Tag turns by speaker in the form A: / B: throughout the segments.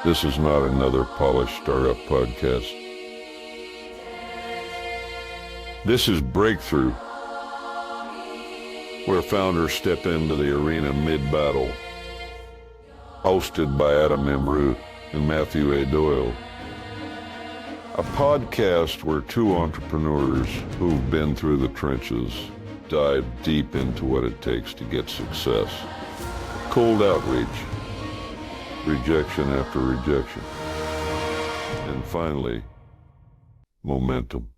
A: This is not another polished startup podcast. This is Breakthrough, where founders step into the arena mid-battle. Hosted by Adam M. Root and Matthew A. Doyle. A podcast where two entrepreneurs who've been through the trenches dive deep into what it takes to get success. Cold outreach, rejection after rejection, and finally, momentum.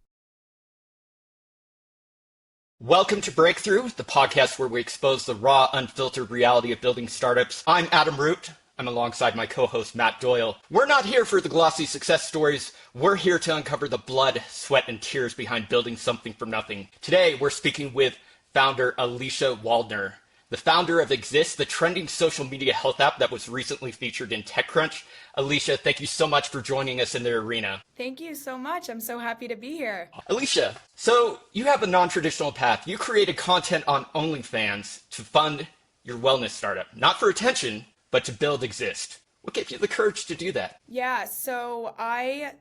B: Welcome to Breakthrough, the podcast where we expose the raw, unfiltered reality of building startups. I'm Adam Root. I'm alongside my co-host, Matt Doyle. We're not here for the glossy success stories. We're here to uncover the blood, sweat, and tears behind building something from nothing. Today, we're speaking with founder Alicia Waldner, the founder of Exist, the trending social media health app that was recently featured in TechCrunch. Alicia, thank you so much for joining us in the arena.
C: Thank you so much. I'm so happy to be here.
B: Alicia, so you have a non-traditional path. You created content on OnlyFans to fund your wellness startup, not for attention, but to build Exist. What gave you the courage to do that?
C: Yeah, so I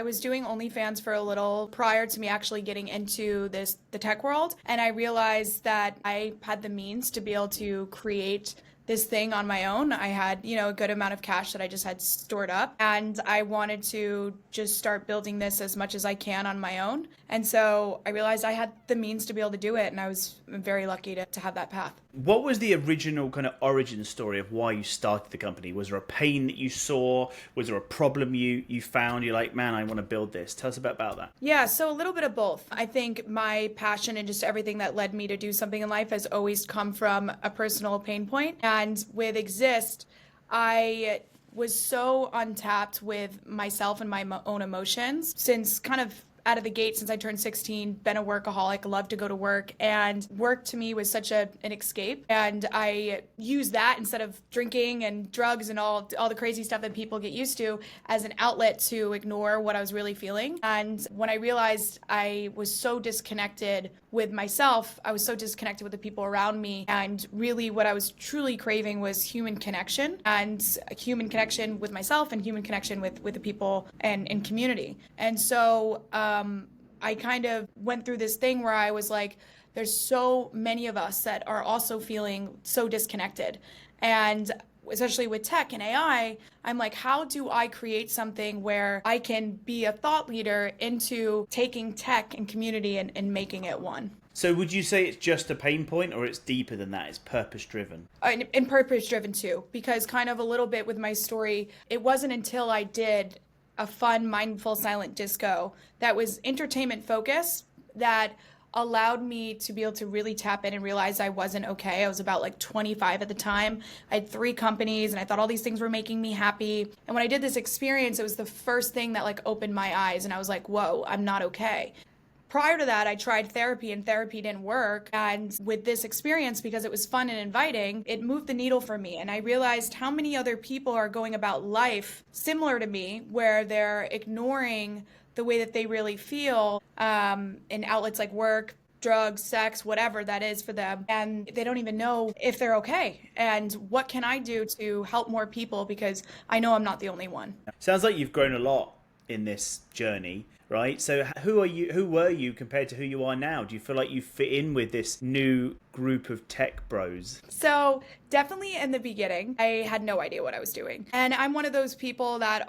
C: was doing OnlyFans for a little prior to me actually getting into the tech world. And I realized that I had the means to be able to create this thing on my own. I had, a good amount of cash that I just had stored up, and I wanted to just start building this as much as I can on my own. And so I realized I had the means to be able to do it, and I was very lucky to have that path.
D: What was the original kind of origin story of why you started the company? Was there a pain that you saw? Was there a problem you found? You're like, man, I want to build this. Tell us a bit about that.
C: Yeah, so a little bit of both. I think my passion and just everything that led me to do something in life has always come from a personal pain point. And with Exist, I was so untapped with myself and my own emotions since kind of out of the gate, since I turned 16, been a workaholic, loved to go to work, and work to me was such an escape. And I used that instead of drinking and drugs and all the crazy stuff that people get used to as an outlet to ignore what I was really feeling. And when I realized I was so disconnected with myself, I was so disconnected with the people around me, and really what I was truly craving was human connection, and human connection with myself and human connection with the people and in community. And so I kind of went through this thing where I was like, there's so many of us that are also feeling so disconnected. And especially with tech and AI, I'm like, how do I create something where I can be a thought leader into taking tech and community and making it one?
D: So would you say it's just a pain point, or it's deeper than that? It's purpose-driven?
C: And purpose-driven too, because kind of a little bit with my story, it wasn't until I did a fun, mindful, silent disco that was entertainment focused that allowed me to be able to really tap in and realize I wasn't okay. I was about like 25 at the time. I had 3 companies and I thought all these things were making me happy. And when I did this experience, it was the first thing that like opened my eyes, and I was like, whoa, I'm not okay. Prior to that, I tried therapy and therapy didn't work. And with this experience, because it was fun and inviting, it moved the needle for me. And I realized how many other people are going about life similar to me, where they're ignoring the way that they really feel in outlets like work, drugs, sex, whatever that is for them. And they don't even know if they're okay. And what can I do to help more people? Because I know I'm not the only one.
D: Sounds like you've grown a lot in this journey, right? So who were you compared to who you are now? Do you feel like you fit in with this new group of tech bros?
C: So definitely in the beginning, I had no idea what I was doing. And I'm one of those people that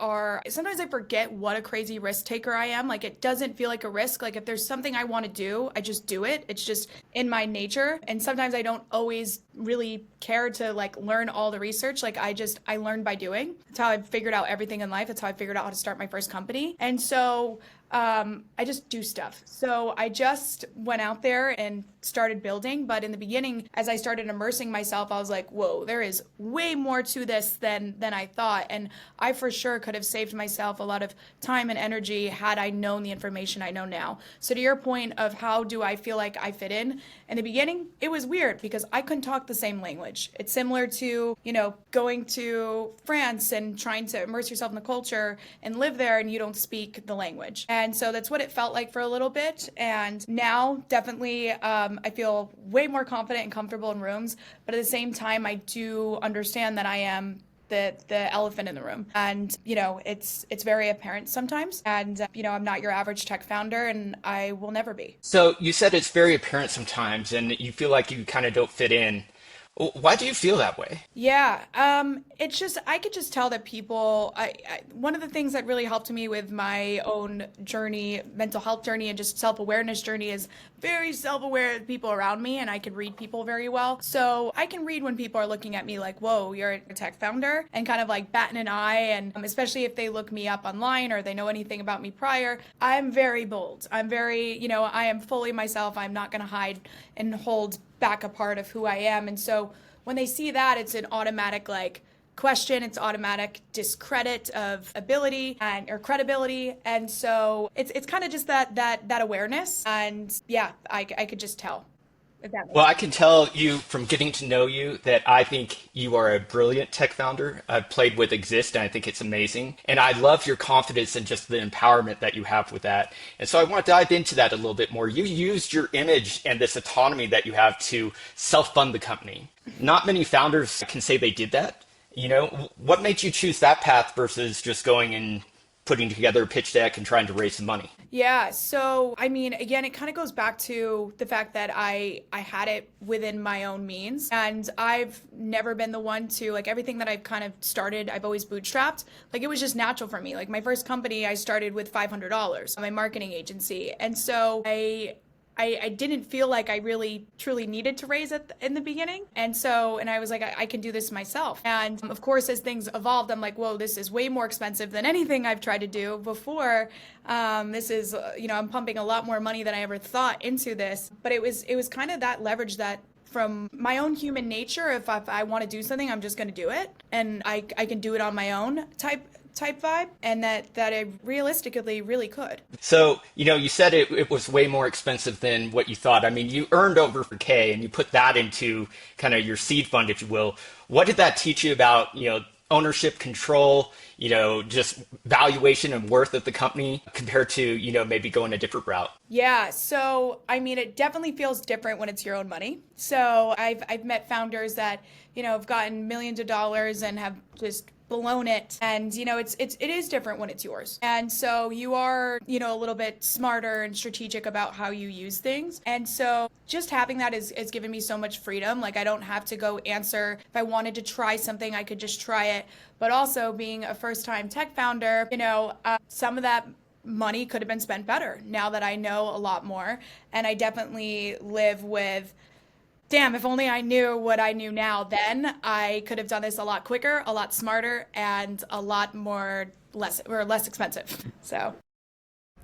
C: sometimes I forget what a crazy risk taker I am. Like, it doesn't feel like a risk. Like, if there's something I want to do, I just do it. It's just in my nature. And sometimes I don't always really care to like learn all the research. Like, I learn by doing. That's how I've figured out everything in life. That's how I figured out how to start my first company. And so I just do stuff. So I just went out there and started building. But in the beginning, as I started immersing myself, I was like, whoa, there is way more to this than I thought. And I for sure could have saved myself a lot of time and energy had I known the information I know now. So to your point of how do I feel like I fit in the beginning, it was weird because I couldn't talk the same language. It's similar to, going to France and trying to immerse yourself in the culture and live there and you don't speak the language. And so that's what it felt like for a little bit. And now definitely I feel way more confident and comfortable in rooms. But at the same time, I do understand that I am the elephant in the room. And, it's very apparent sometimes. And, I'm not your average tech founder, and I will never be.
B: So you said it's very apparent sometimes and you feel like you kind of don't fit in. Why do you feel that way?
C: Yeah, it's just I could just tell that people. One of the things that really helped me with my own journey, mental health journey, and just self-awareness journey is very self-aware of people around me, and I can read people very well. So I can read when people are looking at me like, "Whoa, you're a tech founder," and kind of like batting an eye, and especially if they look me up online or they know anything about me prior. I'm very bold. I'm very, I am fully myself. I'm not going to hide and hold back a part of who I am. And so when they see that, it's an automatic question, it's automatic discredit of ability or credibility. And so it's kind of just that awareness. And yeah, I could just tell.
B: Well, I can tell you from getting to know you that I think you are a brilliant tech founder. I've played with Exist and I think it's amazing. And I love your confidence and just the empowerment that you have with that. And so I want to dive into that a little bit more. You used your image and this autonomy that you have to self-fund the company. Not many founders can say they did that. What made you choose that path versus just going and putting together a pitch deck and trying to raise some money?
C: Yeah, so again, it kind of goes back to the fact that I had it within my own means, and I've never been the one to everything that I've kind of started, I've always bootstrapped. It was just natural for me. My first company, I started with $500, my marketing agency, and so I didn't feel like I really truly needed to raise it in the beginning. And I was like, I can do this myself. And of course, as things evolved, I'm like, whoa, this is way more expensive than anything I've tried to do before. This is, I'm pumping a lot more money than I ever thought into this. But it was kind of that leverage that from my own human nature, if I want to do something, I'm just going to do it. And I can do it on my own type vibe, and that I realistically really could.
B: So, you said it was way more expensive than what you thought. I mean, you earned over $4,000 and you put that into kind of your seed fund, if you will. What did that teach you about, ownership, control, just valuation and worth of the company compared to, maybe going a different route?
C: Yeah, so it definitely feels different when it's your own money. So I've met founders that, have gotten millions of dollars and have just blown it, and it is different when it's yours, and so you are a little bit smarter and strategic about how you use things. And so just having that is given me so much freedom. I don't have to go answer. If I wanted to try something, I could just try it. But also being a first-time tech founder, some of that money could have been spent better now that I know a lot more. And I definitely live with, damn, if only I knew what I knew now, then I could have done this a lot quicker, a lot smarter, and a lot less expensive. So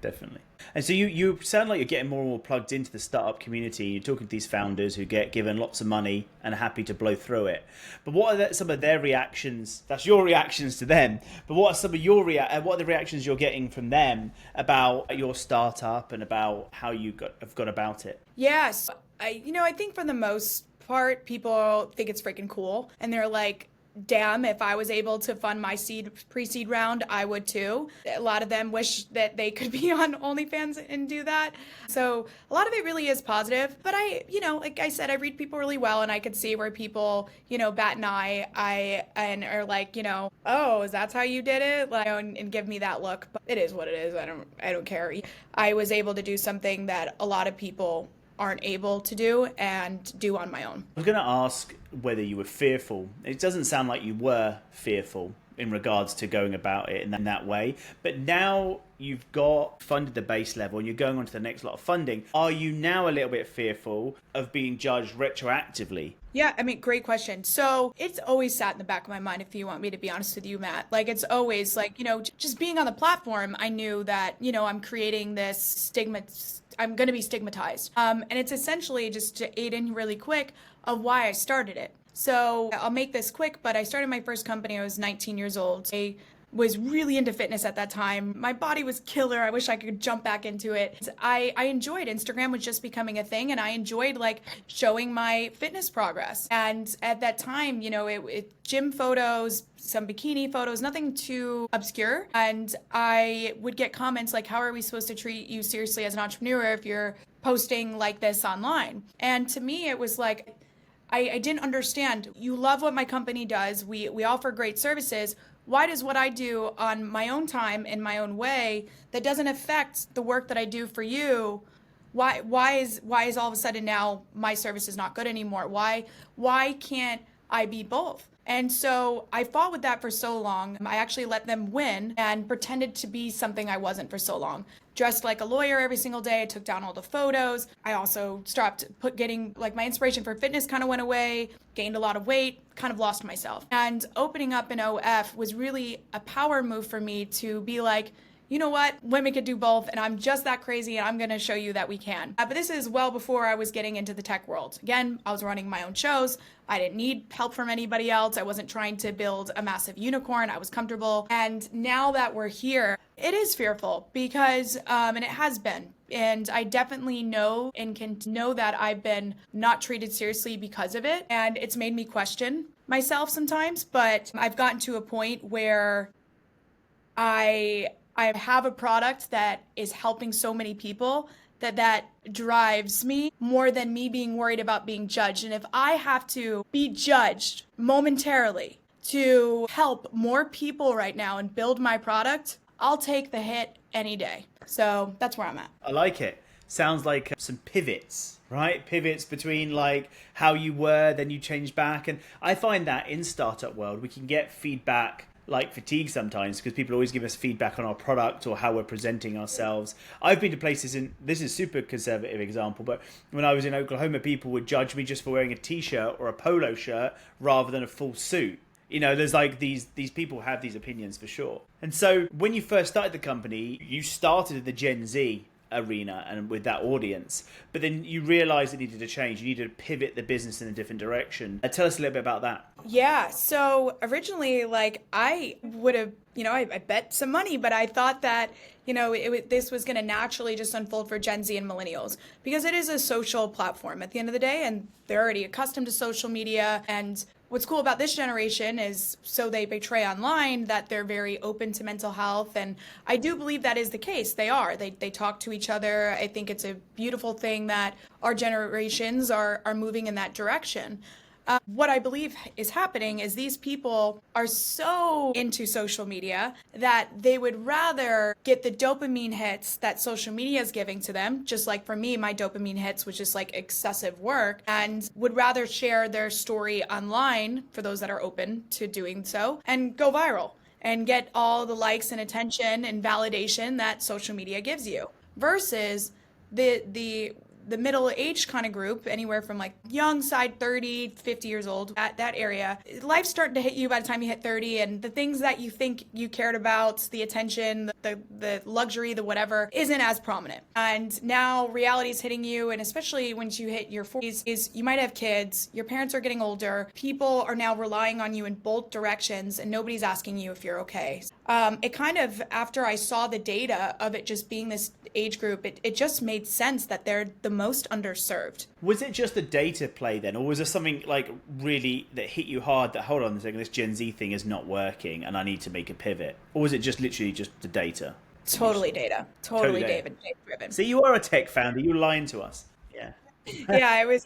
D: definitely. And so you sound like you're getting more and more plugged into the startup community. You're talking to these founders who get given lots of money and are happy to blow through it. But what are some of their reactions? That's your reactions to them. But what are some of what are the reactions you're getting from them about your startup and about how you have gone about it?
C: Yes, I think for the most part, people think it's freaking cool, and they're like, damn, if I was able to fund my pre-seed round, I would too. A lot of them wish that they could be on OnlyFans and do that. So a lot of it really is positive. But like I said, I read people really well, and I could see where people, bat an eye and are like, oh, is that how you did it? And give me that look. But it is what it is. I don't care. I was able to do something that a lot of people aren't able to do and do on my own.
D: I was going to ask whether you were fearful. It doesn't sound like you were fearful in regards to going about it in that way. But now you've got funded the base level and you're going on to the next lot of funding. Are you now a little bit fearful of being judged retroactively?
C: Yeah, great question. So it's always sat in the back of my mind, if you want me to be honest with you, Matt. It's always just being on the platform, I knew that, I'm creating this stigma. I'm going to be stigmatized. And it's essentially, just to aid in really quick, of why I started it. So I'll make this quick, but I started my first company. I was 19 years old. I was really into fitness at that time. My body was killer. I wish I could jump back into it. I enjoyed Instagram was just becoming a thing, and I enjoyed showing my fitness progress. And at that time, it gym photos, some bikini photos, nothing too obscure. And I would get comments like, how are we supposed to treat you seriously as an entrepreneur if you're posting like this online? And to me, it was like, I didn't understand. You love what my company does. We offer great services. Why does what I do on my own time in my own way that doesn't affect the work that I do for you? Why is all of a sudden now my service is not good anymore? Why can't I be both? And so I fought with that for so long. I actually let them win and pretended to be something I wasn't for so long. Dressed like a lawyer every single day. I took down all the photos. I also stopped getting, like, my inspiration for fitness kind of went away, gained a lot of weight, kind of lost myself. And opening up an OF was really a power move for me to be like, you know what, women could do both, and I'm just that crazy, and I'm going to show you that we can. But this is well before I was getting into the tech world. Again, I was running my own shows. I didn't need help from anybody else. I wasn't trying to build a massive unicorn. I was comfortable. And now that we're here, it is fearful because, and it has been. And I definitely know and can know that I've been not treated seriously because of it. And it's made me question myself sometimes, but I've gotten to a point where I have a product that is helping so many people that drives me more than me being worried about being judged. And if I have to be judged momentarily to help more people right now and build my product, I'll take the hit any day. So that's where I'm at.
D: I like it. Sounds like some pivots, right? Pivots between like how you were, then you change back. And I find that in startup world, we can get feedback like fatigue sometimes because people always give us feedback on our product or how we're presenting ourselves. I've been to places, and this is super conservative example, but when I was in Oklahoma, people would judge me just for wearing a t-shirt or a polo shirt rather than a full suit. You know, there's like these people have these opinions for sure. And so when you first started the company, you started in the Gen Z arena and with that audience, but then you realized it needed to change. You needed to pivot the business in a different direction. Tell us a little bit about that.
C: Yeah, so originally, like, I would have, I bet some money, but I thought that, this was going to naturally just unfold for Gen Z and millennials because it is a social platform at the end of the day, and they're already accustomed to social media. And what's cool about this generation is so they portray online that they're very open to mental health. And I do believe that is the case. They are. They talk to each other. I think it's a beautiful thing that our generations are moving in that direction. What I believe is happening is these people are so into social media that they would rather get the dopamine hits that social media is giving to them, just like for me, my dopamine hits, which is like excessive work, and would rather share their story online for those that are open to doing so and go viral and get all the likes and attention and validation that social media gives you versus the middle-aged kind of group, anywhere from like young side 30, 50 years old, that area. Life's starting to hit you by the time you hit 30, and the things that you think you cared about, the attention, the luxury, the whatever, isn't as prominent. And now reality's hitting you, and especially once you hit your 40s, is you might have kids, your parents are getting older, people are now relying on you in both directions, and nobody's asking you if you're okay. It kind of, after I saw the data of it just being this age group, it just made sense that they're the most underserved.
D: Was it just the data play then, or was there something like really that hit you hard that, hold on a second, this Gen Z thing is not working and I need to make a pivot? Or was it just literally just the data?
C: Totally data. Totally data driven.
D: So you are a tech founder, you're lying to us. Yeah.
C: Yeah, I was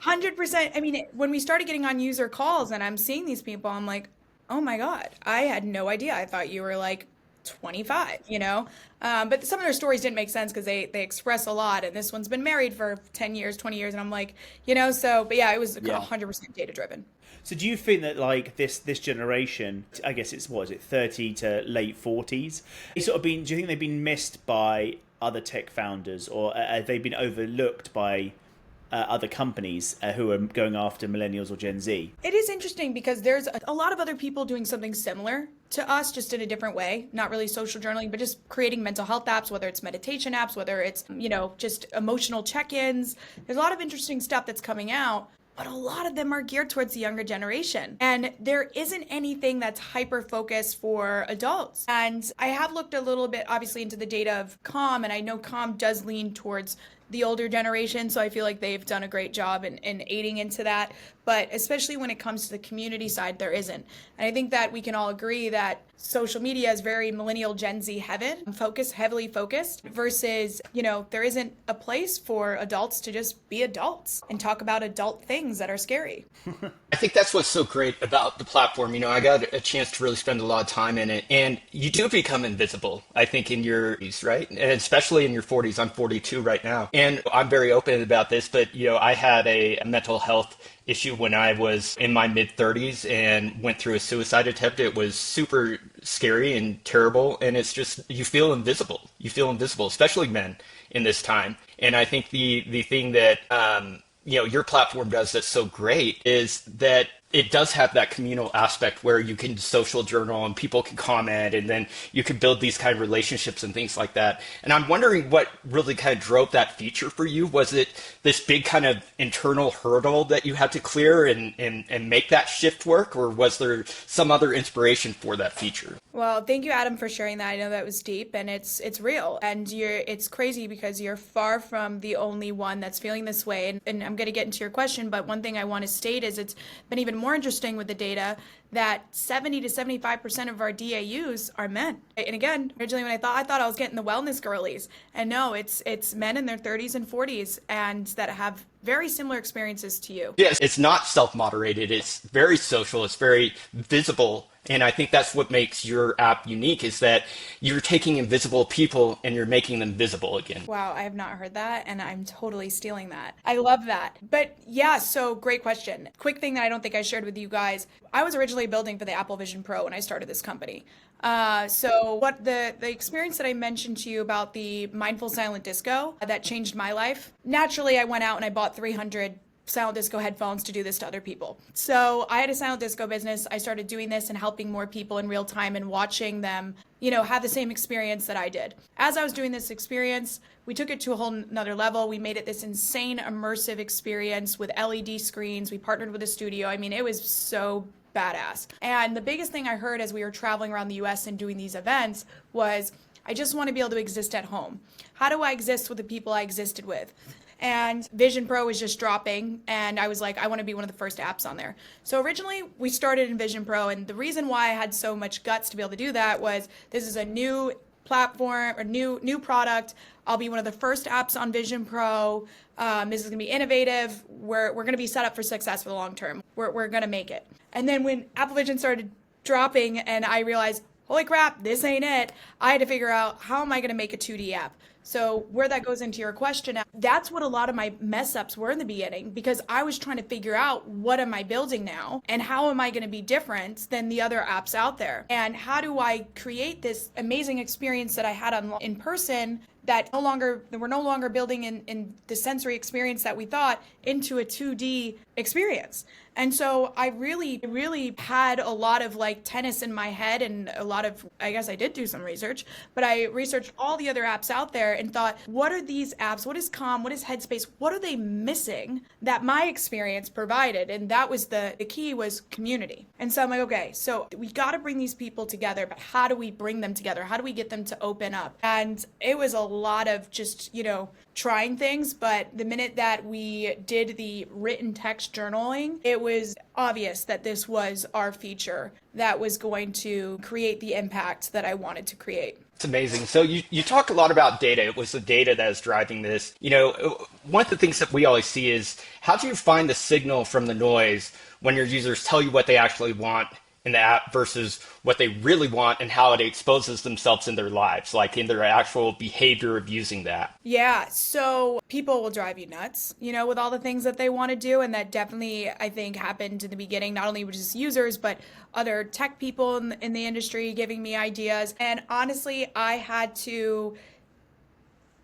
C: 100%. I mean, when we started getting on user calls and I'm seeing these people, I'm like, oh my God, I had no idea. I thought you were like 25, but some of their stories didn't make sense because they express a lot, and this one's been married for 10 years, 20 years, and I'm like, but yeah, it was 100% data driven.
D: So do you think that like this generation, I guess it's, 30 to late 40s, do you think they've been missed by other tech founders, or have they been overlooked by other companies who are going after millennials or Gen Z?
C: It is interesting because there's a lot of other people doing something similar to us, just in a different way, not really social journaling, but just creating mental health apps, whether it's meditation apps, whether it's, just emotional check-ins. There's a lot of interesting stuff that's coming out, but a lot of them are geared towards the younger generation. And there isn't anything that's hyper-focused for adults. And I have looked a little bit, obviously, into the data of Calm, and I know Calm does lean towards the older generation, so I feel like they've done a great job in aiding into that. But especially when it comes to the community side, there isn't. And I think that we can all agree that social media is very millennial Gen Z heavily focused, versus, there isn't a place for adults to just be adults and talk about adult things that are scary.
B: I think that's what's so great about the platform. I got a chance to really spend a lot of time in it, and you do become invisible, I think, in your 40s, right? And especially in your 40s. I'm 42 right now. And I'm very open about this, but, I had a mental health issue when I was in my mid 30s and went through a suicide attempt. It was super scary and terrible. And it's just, you feel invisible. Especially men in this time. And I think the thing that, your platform does that's so great is that it does have that communal aspect where you can social journal and people can comment, and then you can build these kind of relationships and things like that. And I'm wondering what really kind of drove that feature for you. Was it this big kind of internal hurdle that you had to clear and make that shift work, or was there some other inspiration for that feature?
C: Well, thank you, Adam, for sharing that. I know that was deep, and it's real, and it's crazy because you're far from the only one that's feeling this way. And I'm going to get into your question, but one thing I want to state is it's been even more interesting with the data that 70 to 75% of our DAUs are men. And again, originally when I thought I was getting the wellness girlies, and no, it's men in their 30s and 40s and that have very similar experiences to you.
B: Yes, it's not self-moderated. It's very social. It's very visible. And I think that's what makes your app unique, is that you're taking invisible people and you're making them visible again.
C: Wow, I have not heard that, and I'm totally stealing that. I love that. But yeah, so great question. Quick thing that I don't think I shared with you guys. I was originally building for the Apple Vision Pro when I started this company. So what the experience that I mentioned to you about the mindful silent disco that changed my life, naturally I went out and I bought 300 silent disco headphones to do this to other people. So I had a silent disco business. I started doing this and helping more people in real time and watching them, have the same experience that I did. As I was doing this experience, we took it to a whole nother level. We made it this insane immersive experience with LED screens. We partnered with a studio. I mean, it was so badass. And the biggest thing I heard as we were traveling around the US and doing these events was, I just want to be able to exist at home. How do I exist with the people I existed with? And Vision Pro was just dropping, and I was like, I want to be one of the first apps on there. So originally we started in Vision Pro, and the reason why I had so much guts to be able to do that was this is a new platform or new product. I'll be one of the first apps on Vision Pro. This is going to be innovative. We're going to be set up for success for the long term. We're going to make it. And then when Apple Vision started dropping and I realized, holy crap, this ain't it, I had to figure out, how am I going to make a 2D app? So where that goes into your question, that's what a lot of my mess ups were in the beginning, because I was trying to figure out, what am I building now and how am I going to be different than the other apps out there? And how do I create this amazing experience that I had in person that we're no longer building in the sensory experience that we thought into a 2D experience. And so I really had a lot of like tennis in my head, and a lot of, I guess I did do some research, but I researched all the other apps out there and thought, what are these apps? What is Calm? What is Headspace? What are they missing that my experience provided? And that was the key, was community. And so I'm like, okay, so we got to bring these people together, but how do we bring them together? How do we get them to open up? And it was a lot of just, trying things, but the minute that we did the written text journaling, it was obvious that this was our feature that was going to create the impact that I wanted to create.
B: It's amazing. So you talk a lot about data. It was the data that is driving this. One of the things that we always see is, how do you find the signal from the noise when your users tell you what they actually want in the app versus what they really want, and how it exposes themselves in their lives, like in their actual behavior of using that?
C: Yeah, so people will drive you nuts, with all the things that they want to do. And that definitely, I think, happened in the beginning, not only with just users, but other tech people in the industry giving me ideas. And honestly, I had to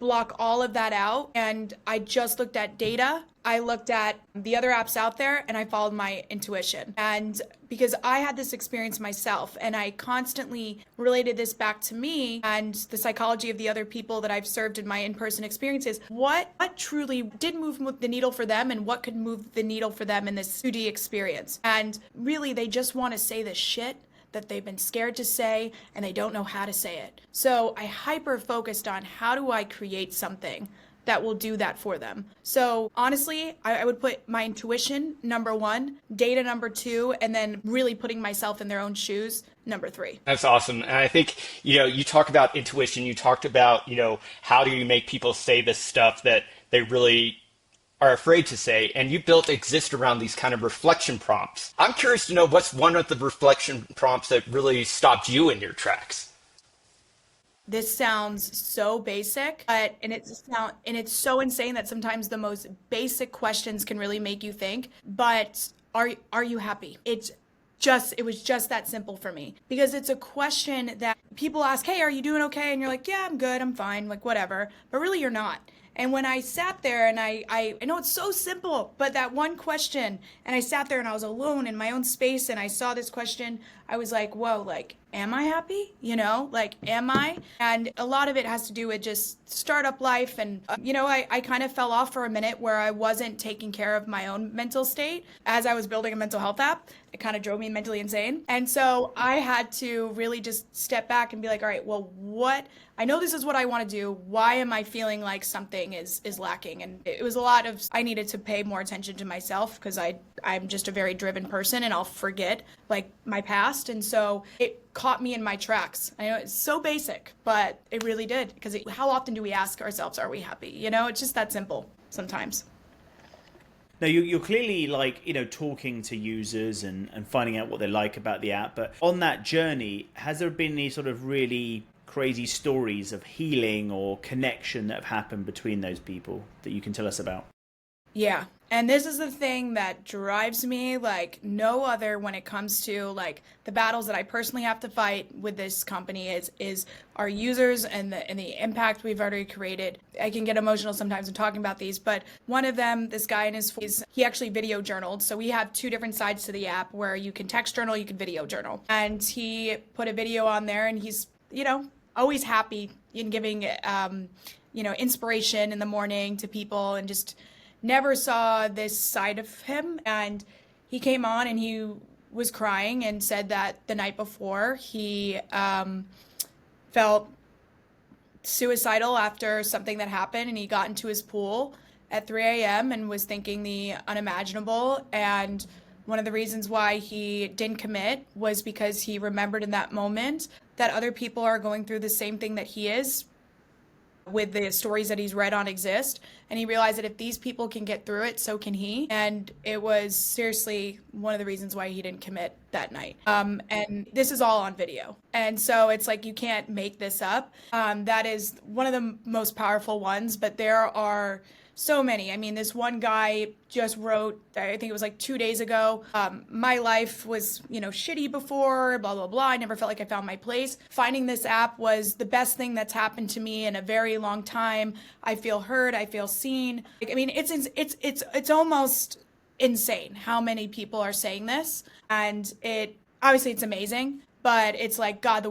C: block all of that out, and I just looked at data. I looked at the other apps out there, and I followed my intuition. And because I had this experience myself, and I constantly related this back to me and the psychology of the other people that I've served in my in-person experiences, what truly did move the needle for them, and what could move the needle for them in this 2D experience. And really, they just want to say the shit that they've been scared to say, and they don't know how to say it. So I hyper focused on, how do I create something that will do that for them. So honestly, I would put my intuition number 1, data number 2, and then really putting myself in their own shoes number 3.
B: That's awesome. And I think, you talk about intuition, you talked about, how do you make people say this stuff that they really are afraid to say, and you built Exist around these kind of reflection prompts. I'm curious to know what's one of the reflection prompts that really stopped you in your tracks.
C: This sounds so basic, but it's so insane that sometimes the most basic questions can really make you think. But are you happy? It was just that simple for me, because it's a question that people ask, hey, are you doing okay? And you're like, yeah, I'm good, I'm fine, like whatever. But really you're not. And when I sat there and I know it's so simple, but that one question, and I sat there and I was alone in my own space and I saw this question, I was like, whoa, like, am I happy? Like, am I? And a lot of it has to do with just startup life. And, I kind of fell off for a minute where I wasn't taking care of my own mental state as I was building a mental health app. It kind of drove me mentally insane. And so I had to really just step back and be like, all right, well, I know this is what I want to do. Why am I feeling like something is lacking? And it was a lot of, I needed to pay more attention to myself, because I'm just a very driven person and I'll forget like my past. And so it caught me in my tracks. I know it's so basic, but it really did, because how often do we ask ourselves, are we happy? It's just that simple sometimes.
D: Now, you're clearly talking to users and finding out what they like about the app. But on that journey, has there been any sort of really crazy stories of healing or connection that have happened between those people that you can tell us about?
C: Yeah. And this is the thing that drives me like no other when it comes to like the battles that I personally have to fight with this company is our users and the impact we've already created. I can get emotional sometimes in talking about these, but one of them, this guy in his 40s, he actually video journaled. So we have 2 different sides to the app where you can text journal, you can video journal. And he put a video on there, and he's, always happy in giving, inspiration in the morning to people, and just never saw this side of him. And he came on and he was crying and said that the night before he felt suicidal after something that happened, and he got into his pool at 3 a.m. and was thinking the unimaginable. And one of the reasons why he didn't commit was because he remembered in that moment that other people are going through the same thing that he is, with the stories that he's read on Exist. And he realized that if these people can get through it, so can he. And it was seriously one of the reasons why he didn't commit that night. And this is all on video. And so it's like, you can't make this up. That is one of the most powerful ones, but there are so many. I mean, this one guy just wrote, I think it was like 2 days ago, my life was, shitty before, blah, blah, blah. I never felt like I found my place. Finding this app was the best thing that's happened to me in a very long time. I feel heard. I feel seen. I mean, it's almost insane how many people are saying this. And obviously it's amazing, but it's like, God, the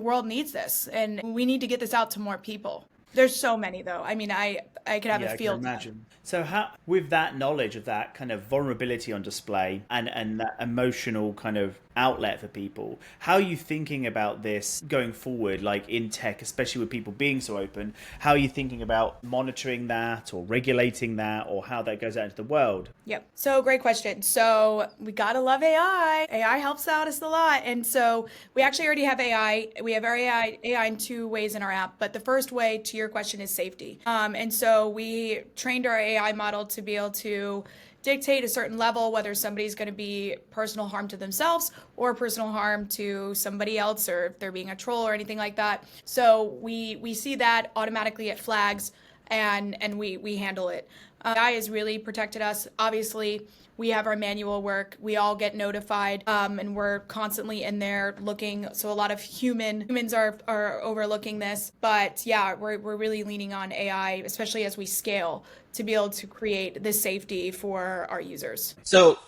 C: world needs this. And we need to get this out to more people. There's so many, though. I mean, I could have a field.
D: I can imagine. So how, with that knowledge of that kind of vulnerability on display and that emotional kind of outlet for people, how are you thinking about this going forward, like in tech, especially with people being so open? How are you thinking about monitoring that or regulating that, or how that goes out into the world?
C: Yep. So great question. So we gotta love AI. AI helps out us a lot. And so we actually already have AI. We have our AI in 2 ways in our app. But the first way, to your question, is safety. And so we trained our AI model to be able to dictate a certain level, whether somebody's going to be personal harm to themselves or personal harm to somebody else, or if they're being a troll or anything like that. So we see that automatically at flags, and we handle it. AI has really protected us. Obviously, we have our manual work. We all get notified, and we're constantly in there looking. So a lot of humans are overlooking this. But yeah, we're really leaning on AI, especially as we scale, to be able to create this safety for our users.
B: So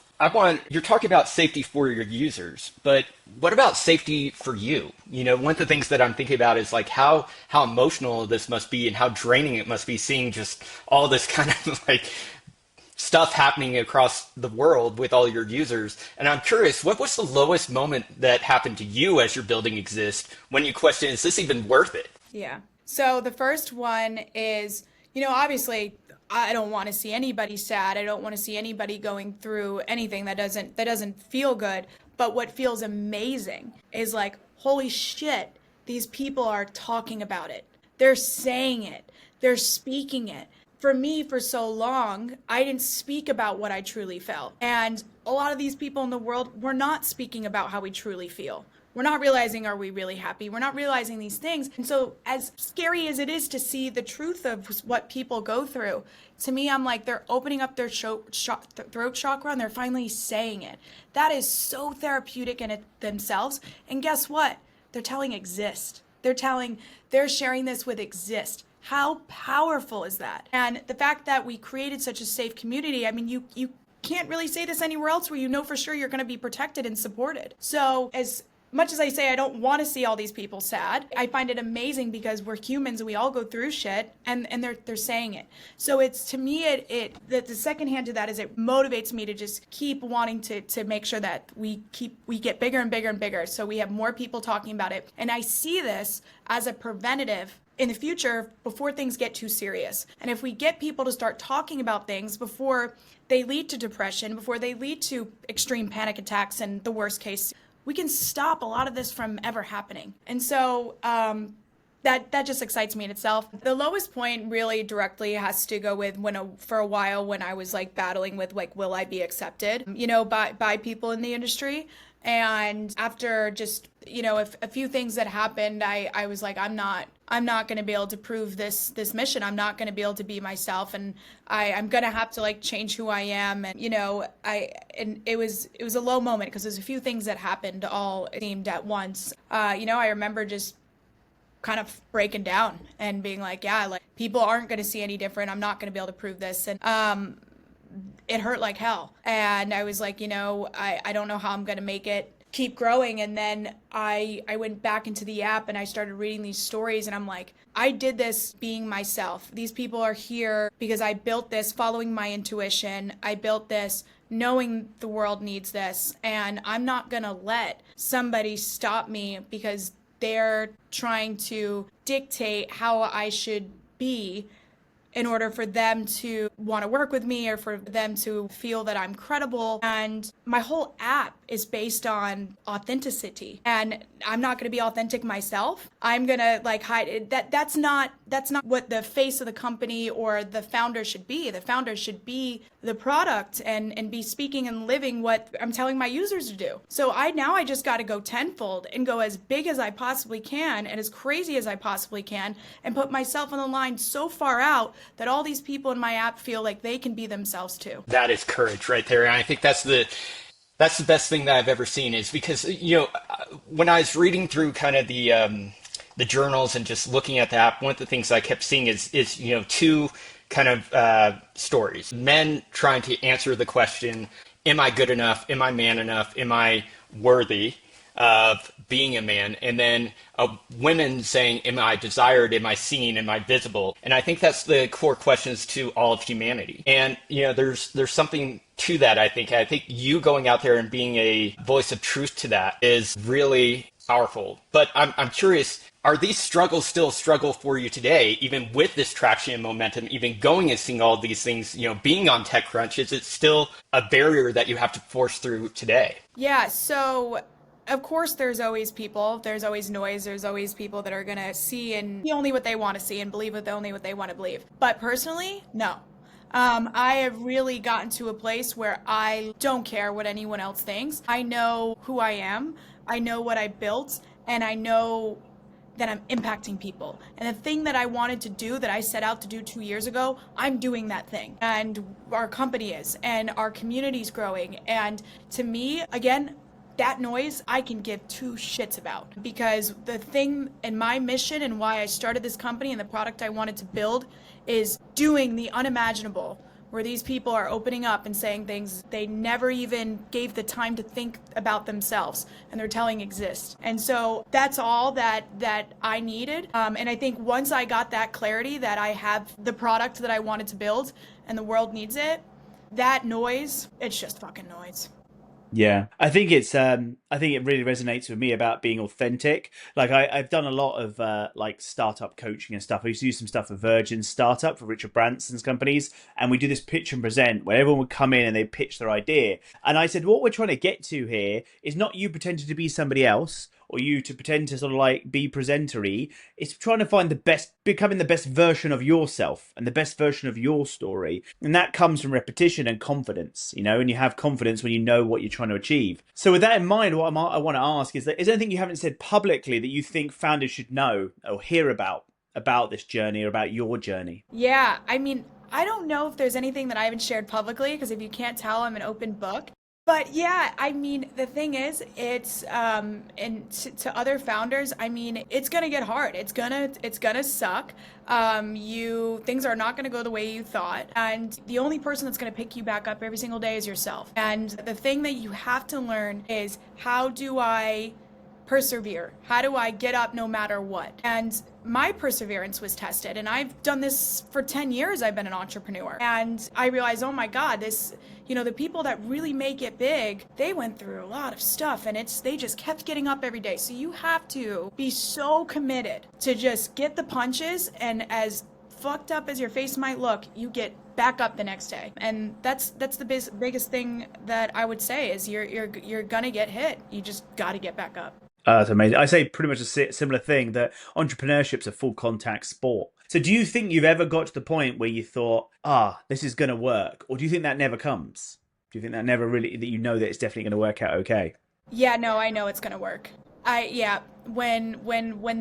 B: you're talking about safety for your users, but what about safety for you? One of the things that I'm thinking about is like how emotional this must be and how draining it must be, seeing just all this kind of like stuff happening across the world with all your users. And I'm curious, what was the lowest moment that happened to you as you're building Exist when you question, is this even worth it?
C: Yeah. So the first one is obviously I don't want to see anybody sad. I don't want to see anybody going through anything that doesn't feel good. But what feels amazing is like, holy shit, these people are talking about it. They're saying it. They're speaking it. For me, for so long, I didn't speak about what I truly felt. And a lot of these people in the world were not speaking about how we truly feel. We're not realizing, are we really happy? We're not realizing these things. And so as scary as it is to see the truth of what people go through, to me, I'm like, they're opening up their throat chakra and they're finally saying it. That is so therapeutic in it themselves. And guess what? They're telling exist. They're sharing this with exist. How powerful is that? And the fact that we created such a safe community, I mean, you can't really say this anywhere else where you know for sure you're going to be protected and supported. So as much as I say I don't want to see all these people sad, I find it amazing because we're humans and we all go through shit, and they're saying it. So it's, to me, the second hand to that is it motivates me to just keep wanting to make sure that we get bigger and bigger and bigger, so we have more people talking about it. And I see this as a preventative in the future before things get too serious. And if we get people to start talking about things before they lead to depression, before they lead to extreme panic attacks and the worst case, we can stop a lot of this from ever happening. And so that just excites me in itself. The lowest point really directly has to go with for a while when I was like battling with like, will I be accepted, by people in the industry? And after just, a few things that happened, I was like, I'm not going to be able to prove this mission. I'm not going to be able to be myself. And I'm going to have to like change who I am. And, it was a low moment because there's a few things that happened all themed at once. I remember just kind of breaking down and being like, yeah, like people aren't going to see any different. I'm not going to be able to prove this. And, it hurt like hell. And I was like, I don't know how I'm going to make it keep growing. And then I went back into the app and I started reading these stories and I'm like, I did this being myself. These people are here because I built this following my intuition. I built this knowing the world needs this. And I'm not going to let somebody stop me because they're trying to dictate how I should be in order for them to want to work with me or for them to feel that I'm credible. And my whole app is based on authenticity. And I'm not going to be authentic myself. I'm going to like hide it. That's not what the face of the company or the founder should be. The founder should be the product and be speaking and living what I'm telling my users to do. So I just got to go tenfold and go as big as I possibly can and as crazy as I possibly can and put myself on the line so far out that all these people in my app feel like they can be themselves too.
B: That is courage right there. And I think that's the best thing that I've ever seen, is because, when I was reading through kind of the journals and just looking at the app, one of the things I kept seeing is two kind of stories. Men trying to answer the question, am I good enough? Am I man enough? Am I worthy of being a man? And then women saying, am I desired? Am I seen? Am I visible? And I think that's the core questions to all of humanity. And, there's something to that, I think. I think you going out there and being a voice of truth to that is really powerful. But I'm curious, are these struggles still a struggle for you today, even with this traction and momentum, even going and seeing all these things, being on TechCrunch? Is it still a barrier that you have to force through today?
C: Yeah, so of course there's always noise, there's always people that are going to see and see only what they want to see and believe only what they want to believe. But personally, no. I have really gotten to a place where I don't care what anyone else thinks. I know who I am, I know what I built, and I know that I'm impacting people. And the thing that I wanted to do, that I set out to do 2 years ago, I'm doing that thing. And our company is, and our community's growing. And to me, again, that noise I can give two shits about, because the thing and my mission and why I started this company and the product I wanted to build is doing the unimaginable, where these people are opening up and saying things they never even gave the time to think about themselves, and they're telling exist. And so that's all that I needed. And I think once I got that clarity that I have the product that I wanted to build and the world needs it, that noise, it's just fucking noise.
D: Yeah, I think it really resonates with me about being authentic. Like I've done a lot of like startup coaching and stuff. I used to do some stuff for Virgin Startup for Richard Branson's companies, and we do this pitch and present where everyone would come in and they pitch their idea. And I said, what we're trying to get to here is not you pretending to be somebody else or you to pretend to sort of like be presentery. It's trying to find the best, becoming the best version of yourself and the best version of your story. And that comes from repetition and confidence, you know, and you have confidence when you know what you're trying to achieve. So with that in mind, what I want to ask is there anything you haven't said publicly that you think founders should know or hear about this journey or about your journey?
C: Yeah, I mean, I don't know if there's anything that I haven't shared publicly because if you can't tell, I'm an open book. But yeah, I mean, the thing is, it's and to other founders, I mean, it's gonna get hard. It's gonna suck. You things are not gonna go the way you thought, and the only person that's gonna pick you back up every single day is yourself. And the thing that you have to learn is how do I persevere? How do I get up no matter what? And my perseverance was tested, and I've done this for 10 years. I've been an entrepreneur, and I realized, oh my God, this, you know, the people that really make it big, they went through a lot of stuff, and they just kept getting up every day. So you have to be so committed to just get the punches, and as fucked up as your face might look, you get back up the next day. And that's the biggest thing that I would say is you're gonna get hit. You just got to get back up.
D: That's amazing. I say pretty much a similar thing, that entrepreneurship's a full contact sport. So do you think you've ever got to the point where you thought, this is going to work? Or do you think that never comes? Do you think that never really, that you know that it's definitely going to work out okay?
C: Yeah, no, I know it's gonna work. When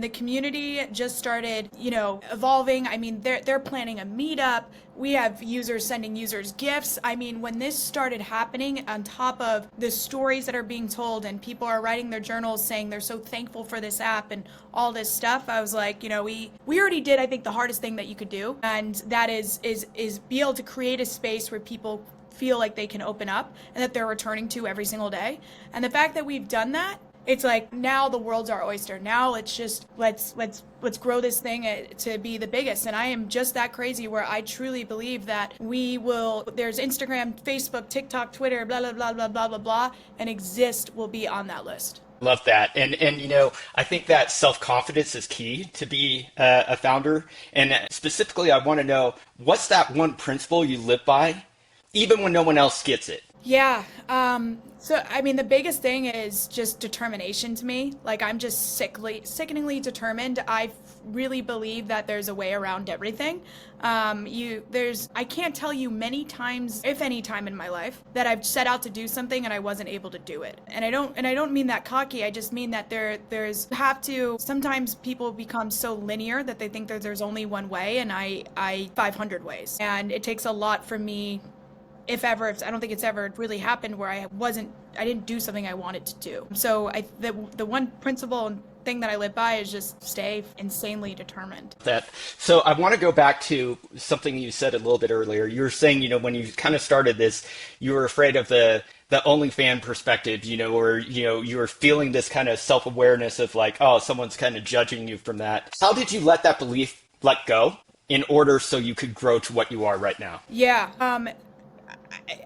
C: the community just started, you know, evolving, I mean, they're planning a meetup. We have users sending users gifts. I mean, when this started happening, on top of the stories that are being told and people are writing their journals saying they're so thankful for this app and all this stuff, I was like, you know, we already did, I think, the hardest thing that you could do, and that is be able to create a space where people feel like they can open up and that they're returning to every single day. And the fact that we've done that, it's like now the world's our oyster. Now let's grow this thing to be the biggest. And I am just that crazy where I truly believe that we will. There's Instagram, Facebook, TikTok, Twitter, blah blah blah blah blah blah blah, and Exist will be on that list.
B: Love that. And you know, I think that self-confidence is key to be a founder. And specifically, I want to know, what's that one principle you live by, even when no one else gets it?
C: Yeah. So, I mean, the biggest thing is just determination to me. Like, I'm just sickeningly determined. I really believe that there's a way around everything. I can't tell you many times, if any time in my life, that I've set out to do something and I wasn't able to do it. And I don't mean that cocky. I just mean that sometimes people become so linear that they think that there's only one way, and I 500 ways. And it takes a lot for me, if ever, I don't think it's ever really happened where I didn't do something I wanted to do. So the one principle and thing that I live by is just stay insanely determined.
B: So I want to go back to something you said a little bit earlier. You were saying, you know, when you kind of started this, you were afraid of the OnlyFans perspective, you know, or, you know, you were feeling this kind of self-awareness of like, oh, someone's kind of judging you from that. How did you let that belief let go in order so you could grow to what you are right now?
C: Yeah.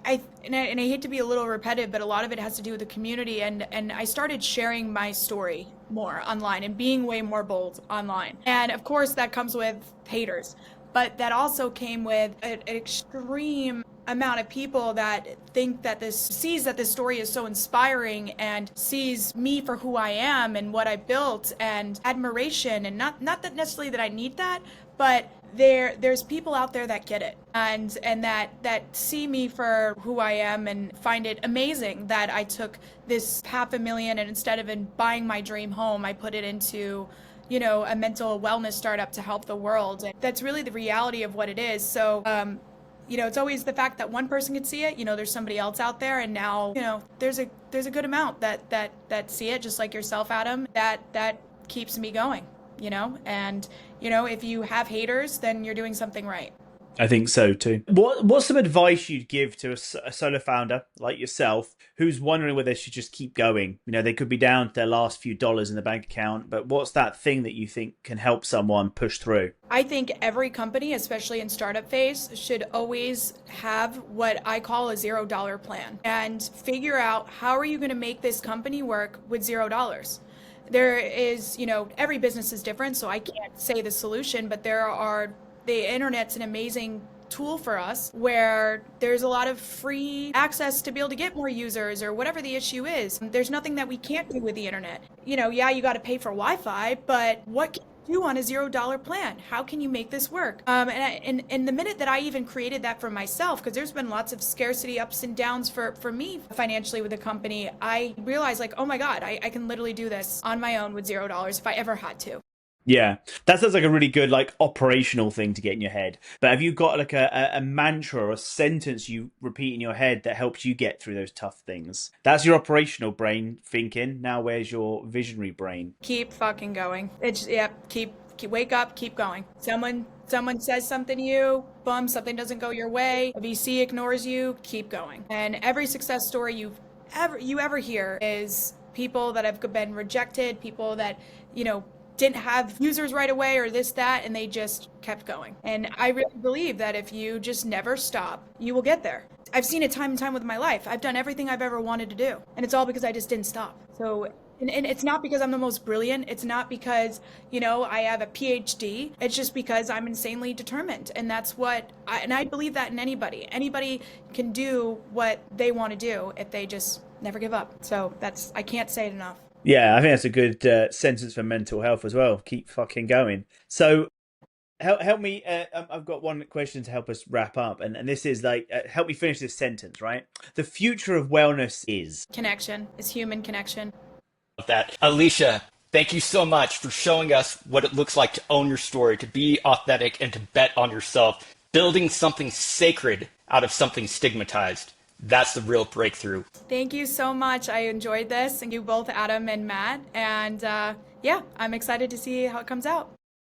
C: I hate to be a little repetitive, but a lot of it has to do with the community, and I started sharing my story more online and being way more bold online. And of course that comes with haters, but that also came with an extreme amount of people that think that sees that this story is so inspiring and sees me for who I am and what I built, and admiration, and not that necessarily that I need that, but there's people out there that get it and that see me for who I am and find it amazing that I took this $500,000 and instead of buying my dream home, I put it into, you know, a mental wellness startup to help the world. And that's really the reality of what it is. So, you know, it's always the fact that one person can see it, you know, there's somebody else out there, and now, you know, there's a good amount that see it, just like yourself, Adam, that keeps me going, you know. And, you know, if you have haters, then you're doing something right.
D: I think so too. What's some advice you'd give to a solo founder like yourself who's wondering whether they should just keep going? You know, they could be down to their last few dollars in the bank account, but what's that thing that you think can help someone push through?
C: I think every company, especially in startup phase, should always have what I call a $0 plan and figure out how are you going to make this company work with $0. There is, every business is different, so I can't say the solution, but the internet's an amazing tool for us where there's a lot of free access to be able to get more users or whatever the issue is. There's nothing that we can't do with the internet. You got to pay for Wi-Fi, but what can you do on a $0 plan? How can you make this work? And the minute that I even created that for myself, because there's been lots of scarcity ups and downs for me financially with the company, I realized oh my God, I can literally do this on my own with $0 if I ever had to.
D: Yeah, that sounds like a really good operational thing to get in your head. But have you got a mantra or a sentence you repeat in your head that helps you get through those tough things? That's your operational brain thinking. Now where's your visionary brain?
C: Keep fucking going. Keep wake up, keep going. Someone says something to you, boom, something doesn't go your way, a VC ignores you, keep going. And every success story you ever hear is people that have been rejected, people that, didn't have users right away or this, that, and they just kept going. And I really believe that if you just never stop, you will get there. I've seen it time and time with my life. I've done everything I've ever wanted to do. And it's all because I just didn't stop. So, and it's not because I'm the most brilliant. It's not because, I have a PhD. It's just because I'm insanely determined. And that's I believe that in anybody. Anybody can do what they want to do if they just never give up. So I can't say it enough.
D: Yeah, I think that's a good sentence for mental health as well. Keep fucking going. So help me. I've got one question to help us wrap up. And this is help me finish this sentence, right? The future of wellness is
C: connection, is human connection.
B: That Alicia, thank you so much for showing us what it looks like to own your story, to be authentic, and to bet on yourself, building something sacred out of something stigmatized. That's the real breakthrough.
C: Thank you so much. I enjoyed this. Thank you both, Adam and Matt. And I'm excited to see how it comes out.